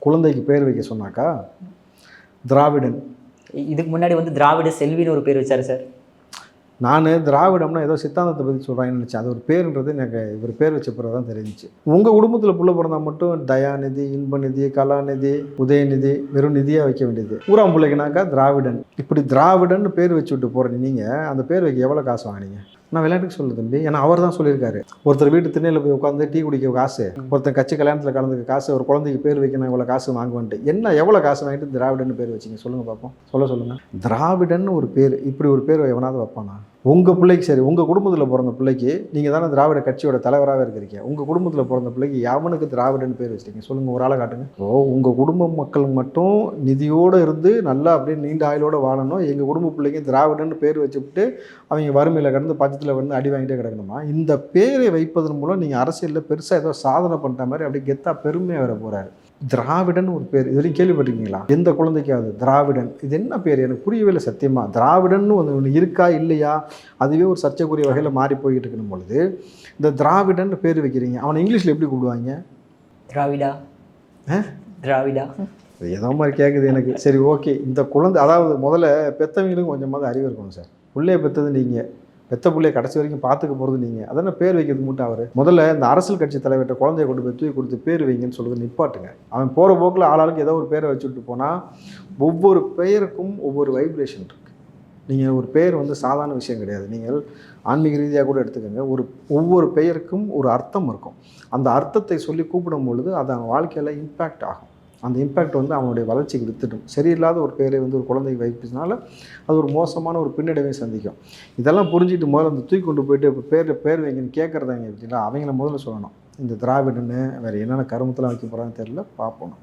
குழந்தைக்கு பேர் வைக்க சொன்னாக்கா திராவிடன். இதுக்கு முன்னாடி வந்து திராவிட செல்வின்னு ஒரு பேர் வச்சாரு சார். நான் திராவிடம்னா ஏதோ சித்தாந்தத்தை பற்றி சொல்கிறாங்கன்னு நினச்சேன். அது ஒரு பேருன்றது எனக்கு இவர் பேர் வச்ச பிறகு தான் தெரிஞ்சிச்சு. உங்கள் குடும்பத்தில் புள்ள பிறந்தா மட்டும் தயாநிதி, இன்பநிதி, கலாநிதி, உதயநிதி வெறும் நிதியாக வைக்க வேண்டியது. ஊராம் பிள்ளைக்குனாக்கா திராவிடன். இப்படி திராவிடன் பேர் வச்சு விட்டு போகிற நீங்கள் அந்த பேர் வைக்க எவ்வளோ காசு வாங்கினீங்க? நான் விளையாட்டுக்கு சொல்ல தம்பி, ஏன்னா அவர் தான் சொல்லியிருக்காரு. ஒருத்தர் வீட்டு திண்ணையில் போய் உட்காந்து டீ குடிக்க காசு, ஒருத்தர் கட்சி கல்யாணத்தில் கலந்துக்க காசு, ஒரு குழந்தைக்கு பேர் வைக்கணும் இவ்வளோ காசு வாங்குவேன்ட்டு. என்ன எவ்வளோ காசு வாங்கிட்டு திராவிடன்னு பேர் வச்சிங்க சொல்லுங்கள் பார்ப்போம். சொல்லுங்கள். திராவிடன் ஒரு பேர், இப்படி ஒரு பேர் எவனாவது வைப்பானா? உங்கள் பிள்ளைக்கு சரி, உங்கள் குடும்பத்தில் பிறந்த பிள்ளைக்கு நீங்கள் தானே திராவிட கட்சியோட தலைவராகவே இருக்கிறீங்க. உங்கள் குடும்பத்தில் பிறந்த பிள்ளைக்கு எவனுக்கு திராவிடன்னு பேர் வச்சிருக்கீங்க சொல்லுங்கள், ஒரு ஆளை காட்டுங்க. உங்கள் குடும்ப மக்கள் மட்டும் நிதியோடு இருந்து நல்லா அப்படியே நீண்ட ஆயுளோடு வாழணும். எங்கள் குடும்ப பிள்ளைக்கு திராவிடன்னு பேர் வச்சுவிட்டு அவங்க வறுமையில் கடந்து பட்சத்தில் வந்து அடி வாங்கிட்டே கிடக்கணுமா? இந்த பேரை வைப்பதன் மூலம் நீங்கள் அரசியலில் பெருசாக ஏதோ சாதனை பண்ணுற மாதிரி அப்படியே கெத்தா பெருமையாக வர போகிறாரு. திராவிடன் ஒரு பேர் இது வரைக்கும் கேள்விப்பட்டிருக்கீங்களா? எந்த குழந்தைக்காவது திராவிடன் இது என்ன பேர்? எனக்கு புரியவே இல்லை சத்தியமாக. திராவிடன் ஒன்று இருக்கா இல்லையா அதுவே ஒரு சர்ச்சைக்குரிய வகையில் மாறி போய்கிட்டு இருக்கணும் பொழுது இந்த திராவிடன் பேர் வைக்கிறீங்க. அவனை இங்கிலீஷில் எப்படி கூப்பிடுவாங்க? திராவிடா. திராவிடா ஏதோ மாதிரி கேட்குது எனக்கு. சரி ஓகே, இந்த குழந்தை அதாவது முதல்ல பெற்றவங்களுக்கும் கொஞ்சமாவது அறிவு இருக்கணும் சார். பிள்ளைய பெற்றது நீங்கள், பெத்த பிள்ளைய கடைசி வரைக்கும் பார்த்துக்க போகிறது நீங்கள். அதனால் பேர் வைக்கிறதுக்கு மட்டும் அவர் முதல்ல இந்த அரசியல் கட்சி தலைவர்கிட்ட குழந்தைய கொண்டு போய் தூக்கி கொடுத்து பேர் வைங்கன்னு சொல்லுறது நிப்பாட்டுங்க. அவன் போகிற போக்கில் ஆளாளுக்கு ஏதோ ஒரு பேரை வச்சுட்டு போனால் ஒவ்வொரு பெயருக்கும் ஒவ்வொரு வைப்ரேஷன் இருக்குது. நீங்கள் ஒரு பெயர் வந்து சாதாரண விஷயம் கிடையாது. நீங்கள் ஆன்மீக ரீதியாக கூட எடுத்துக்கோங்க. ஒவ்வொரு பெயருக்கும் ஒரு அர்த்தம் இருக்கும். அந்த அர்த்தத்தை சொல்லி கூப்பிடும் பொழுது அது அவன் வாழ்க்கையில் இம்பேக்ட் ஆகும். அந்த இம்பேக்ட் வந்து அவனுடைய வளர்ச்சிக்கு வித்துடும். சரியில்லாத ஒரு பேரை வந்து ஒரு குழந்தைக்கு வைப்பினால அது ஒரு மோசமான ஒரு பின்னடைவை சந்திக்கும். இதெல்லாம் புரிஞ்சுட்டு முதல்ல அந்த தூக்கி கொண்டு போயிட்டு இப்போ பேர் வைங்கன்னு கேட்குறதாங்க எப்படின்னா அவங்கள முதல்ல சொல்லணும். இந்த திராவிடன்னு வேறு என்னென்ன கருமத்தெல்லாம் வைக்க போகிறான்னு தெரியல, பார்ப்போம்.